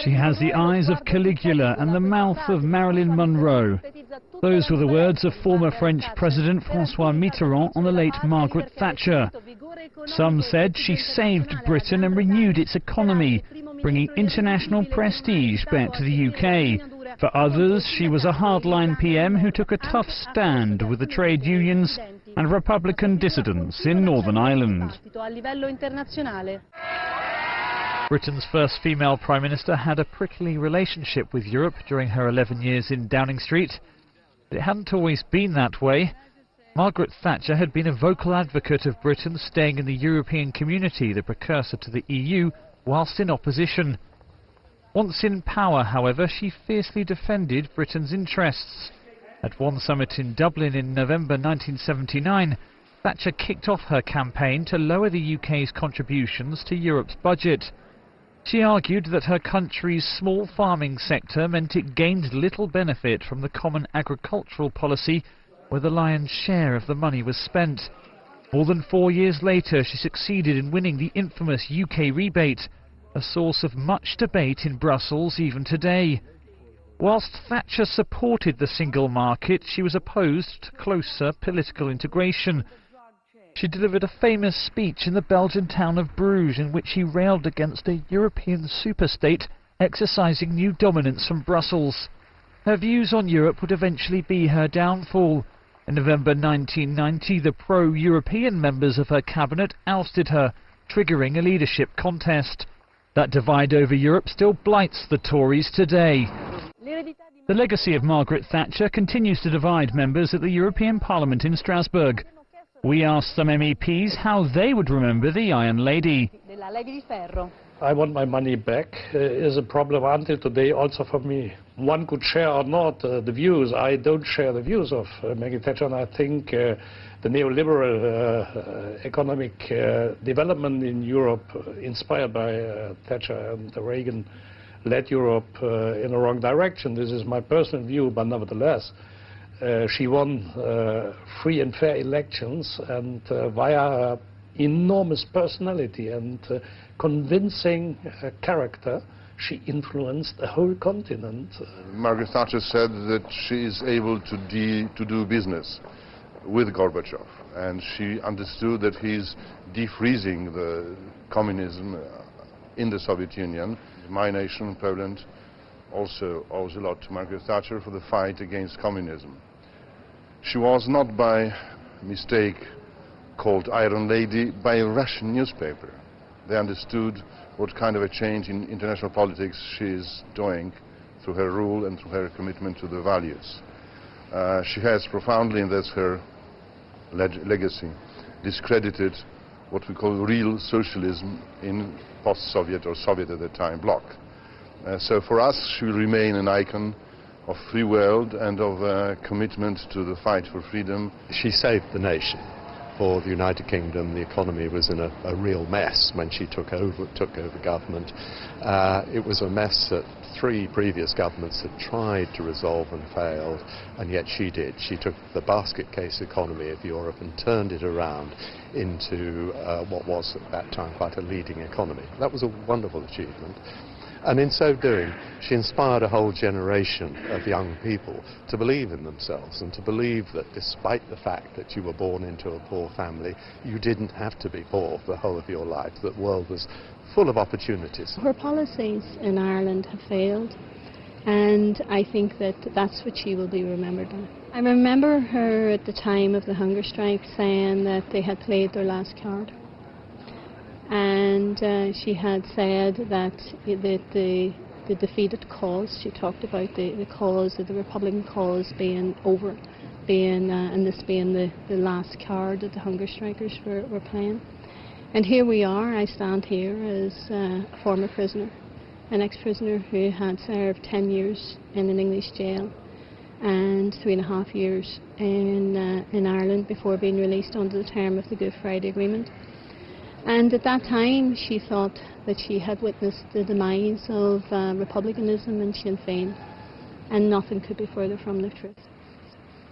She has the eyes of Caligula and the mouth of Marilyn Monroe. Those were the words of former French President François Mitterrand on the late Margaret Thatcher. Some said she saved Britain and renewed its economy, bringing international prestige back to the UK. For others, she was a hardline PM who took a tough stand with the trade unions and Republican dissidents in Northern Ireland. Britain's first female Prime Minister had a prickly relationship with Europe during her 11 years in Downing Street. But it hadn't always been that way. Margaret Thatcher had been a vocal advocate of Britain staying in the European community, the precursor to the EU, whilst in opposition. Once in power, however, she fiercely defended Britain's interests. At one summit in Dublin in November 1979, Thatcher kicked off her campaign to lower the UK's contributions to Europe's budget. She argued that her country's small farming sector meant it gained little benefit from the common agricultural policy, where the lion's share of the money was spent. More than 4 years later, she succeeded in winning the infamous UK rebate, a source of much debate in Brussels even today. Whilst Thatcher supported the single market, she was opposed to closer political integration. She delivered a famous speech in the Belgian town of Bruges in which she railed against a European superstate exercising new dominance from Brussels. Her views on Europe would eventually be her downfall. In November 1990, the pro-European members of her cabinet ousted her, triggering a leadership contest. That divide over Europe still blights the Tories today. The legacy of Margaret Thatcher continues to divide members at the European Parliament in Strasbourg. We asked some MEPs how they would remember the Iron Lady. I want my money back is a problem until today also for me. One could share or not the views. I don't share the views of Maggie Thatcher, and I think the neoliberal economic development in Europe, inspired by Thatcher and Reagan, led Europe in the wrong direction. This is my personal view, but nevertheless, she won free and fair elections, and via her enormous personality and convincing character, she influenced a whole continent. Margaret Thatcher said that she is able to do business with Gorbachev, and she understood that he's defreezing the communism in the Soviet Union. My nation, Poland, also owes a lot to Margaret Thatcher for the fight against communism. She was not by mistake called Iron Lady by a Russian newspaper. They understood what kind of a change in international politics she is doing through her rule and through her commitment to the values. She has profoundly, and that's her legacy, discredited what we call real socialism in post-Soviet or Soviet at the time bloc. So for us, she will remain an icon of free world and of commitment to the fight for freedom. She saved the nation. For the United Kingdom, the economy was in a real mess when she took over government. It was a mess that 3 previous governments had tried to resolve and failed, and yet she did. She took the basket case economy of Europe and turned it around into what was at that time quite a leading economy. That was a wonderful achievement. And in so doing, she inspired a whole generation of young people to believe in themselves and to believe that despite the fact that you were born into a poor family, you didn't have to be poor the whole of your life, that the world was full of opportunities. Her policies in Ireland have failed, and I think that that's what she will be remembered by. I remember her at the time of the hunger strike saying that they had played their last card. And she had said that the defeated cause, she talked about the cause, the Republican cause being over, and this being the last card that the hunger strikers were playing. And here we are, I stand here as a former prisoner, an ex-prisoner who had served 10 years in an English jail and 3.5 years in Ireland before being released under the term of the Good Friday Agreement. And at that time, she thought that she had witnessed the demise of republicanism and Sinn Féin, and nothing could be further from the truth.